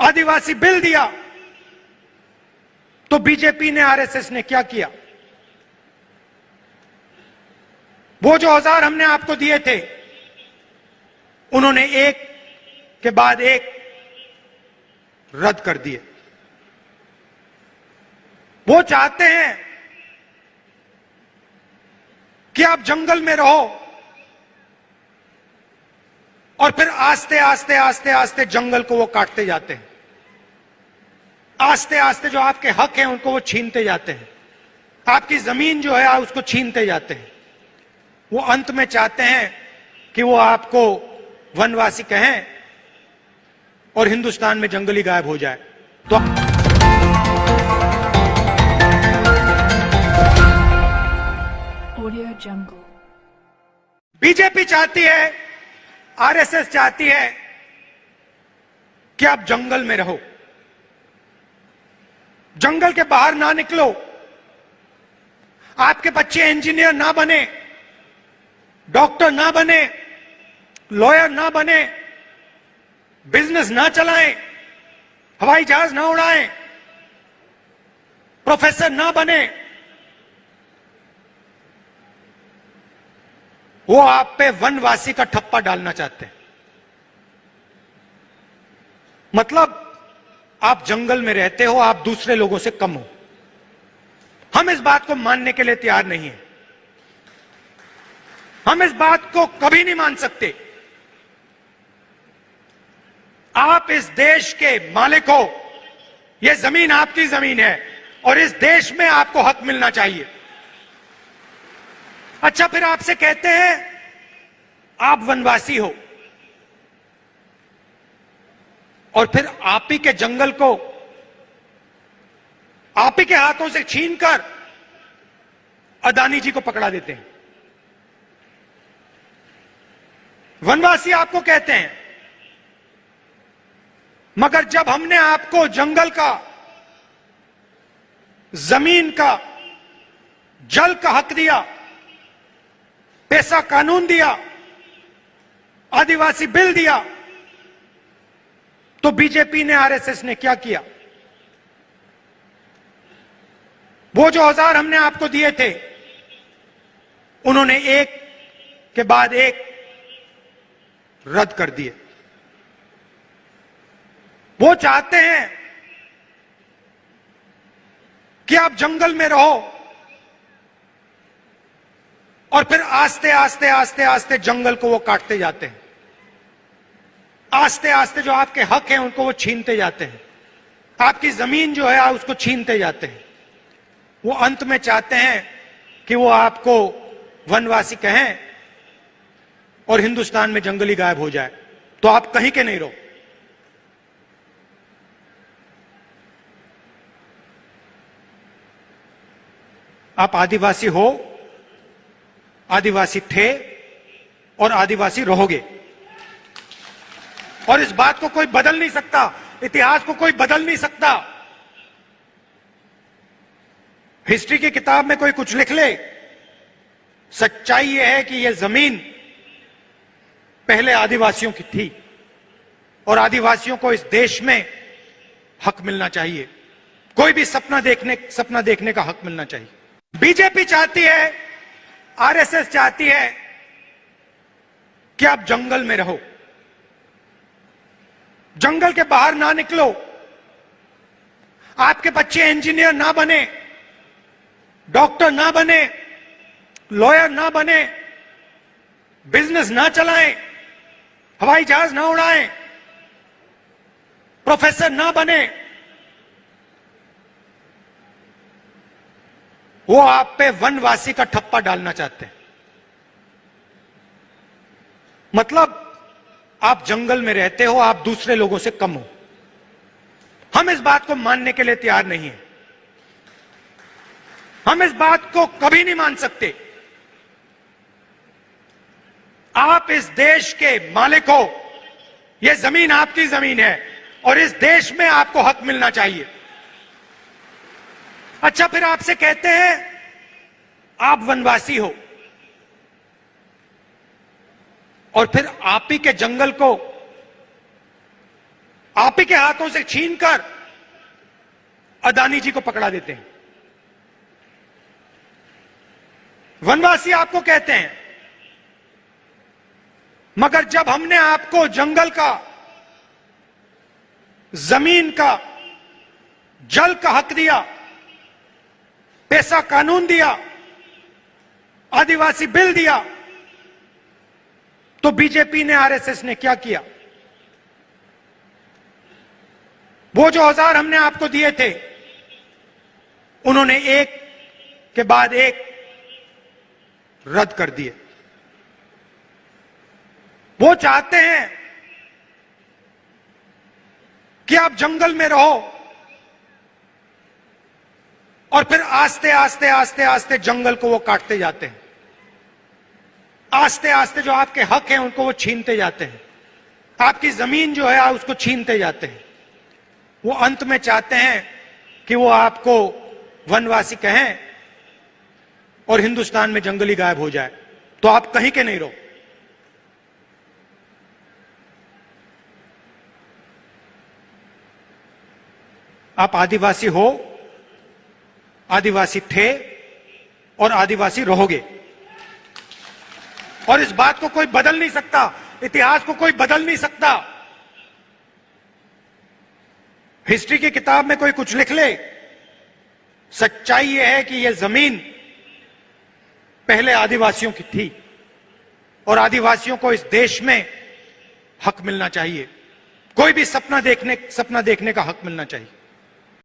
आदिवासी bill दिया तो BJP ने, आरएसएस ने क्या किया? वो जो औजार हमने आपको दिए थे, उन्होंने एक के बाद एक रद्द कर दिए। वो चाहते हैं कि आप जंगल में रहो और फिर आस्ते आस्ते आस्ते आस्ते जंगल को वो काटते जाते हैं। आस्ते आस्ते जो आपके हक हैं उनको वो छीनते जाते हैं। आपकी जमीन जो है उसको छीनते जाते हैं। वो अंत में चाहते हैं कि वो आपको वनवासी कहें और हिंदुस्तान में जंगली गायब हो जाए। तो ऑडियो जंगल। बीजेपी चाहती है, आरएसएस चाहती है कि आप जंगल में रहो, जंगल के बाहर ना निकलो। आपके बच्चे इंजीनियर ना बने, डॉक्टर ना बने, लॉयर ना बने, बिजनेस ना चलाएं, हवाई जहाज ना उड़ाएं, प्रोफेसर ना बने। वो आप पे वनवासी का ठप्पा डालना चाहते हैं। मतलब आप जंगल में रहते हो, आप दूसरे लोगों से कम हो। हम इस बात को मानने के लिए तैयार नहीं है। हम इस बात को कभी नहीं मान सकते। आप इस देश के मालिक हो, यह जमीन आपकी जमीन है और इस देश में आपको हक मिलना चाहिए। अच्छा, फिर आपसे कहते हैं आप वनवासी हो और फिर आप ही के जंगल को आप ही के हाथों से छीनकर अदानी जी को पकड़ा देते हैं। वनवासी आपको कहते हैं, मगर जब हमने आपको जंगल का, जमीन का, जल का हक दिया, पैसा कानून दिया, आदिवासी बिल दिया, तो बीजेपी ने, आरएसएस ने क्या किया? वो जो औजार हमने आपको दिए थे, उन्होंने एक के बाद एक रद्द कर दिए। वो चाहते हैं कि आप जंगल में रहो और फिर आस्ते आस्ते आस्ते आस्ते जंगल को वो काटते जाते हैं। आस्ते आस्ते जो आपके हक हैं उनको वो छीनते जाते हैं। आपकी जमीन जो है उसको छीनते जाते हैं। वो अंत में चाहते हैं कि वो आपको वनवासी कहें और हिंदुस्तान में जंगली गायब हो जाए। तो आप कहीं के नहीं रहो। आप आदिवासी हो, आदिवासी थे और आदिवासी रहोगे। और इस बात को कोई बदल नहीं सकता, इतिहास को कोई बदल नहीं सकता। हिस्ट्री की किताब में कोई कुछ लिख ले, सच्चाई यह है कि यह जमीन पहले आदिवासियों की थी और आदिवासियों को इस देश में हक मिलना चाहिए। कोई भी सपना देखने का हक मिलना चाहिए। बीजेपी चाहती है, आरएसएस चाहती है कि आप जंगल में रहो, जंगल के बाहर ना निकलो। आपके बच्चे इंजीनियर ना बने, डॉक्टर ना बने, लॉयर ना बने, बिजनेस ना चलाएं, हवाई जहाज ना उड़ाएं, प्रोफेसर ना बने। वो आप पे वनवासी का ठप्पा डालना चाहते हैं। मतलब आप जंगल में रहते हो, आप दूसरे लोगों से कम हो। हम इस बात को मानने के लिए तैयार नहीं है। हम इस बात को कभी नहीं मान सकते। आप इस देश के मालिक हो, यह जमीन आपकी जमीन है और इस देश में आपको हक मिलना चाहिए। अच्छा, फिर आपसे कहते हैं आप वनवासी हो और फिर आप ही के जंगल को आप ही के हाथों से छीनकर अदानी जी को पकड़ा देते हैं। वनवासी आपको कहते हैं, मगर जब हमने आपको जंगल का, जमीन का, जल का हक दिया, पैसा कानून दिया, आदिवासी बिल दिया, तो बीजेपी ने, आरएसएस ने क्या किया? वो जो औजार हमने आपको दिए थे, उन्होंने एक के बाद एक रद्द कर दिए। वो चाहते हैं कि आप जंगल में रहो और फिर आस्ते आस्ते आस्ते आस्ते जंगल को वो काटते जाते हैं। आस्ते आस्ते जो आपके हक हैं उनको वो छीनते जाते हैं। आपकी जमीन जो है उसको छीनते जाते हैं। वो अंत में चाहते हैं कि वो आपको वनवासी कहें और हिंदुस्तान में जंगली गायब हो जाए, तो आप कहीं के नहीं रहो। आप आदिवासी हो, आदिवासी थे और आदिवासी रहोगे, और इस बात को कोई बदल नहीं सकता, इतिहास को कोई बदल नहीं सकता। हिस्ट्री की किताब में कोई कुछ लिख ले, सच्चाई यह है कि यह जमीन पहले आदिवासियों की थी और आदिवासियों को इस देश में हक मिलना चाहिए। कोई भी सपना देखने का हक मिलना चाहिए।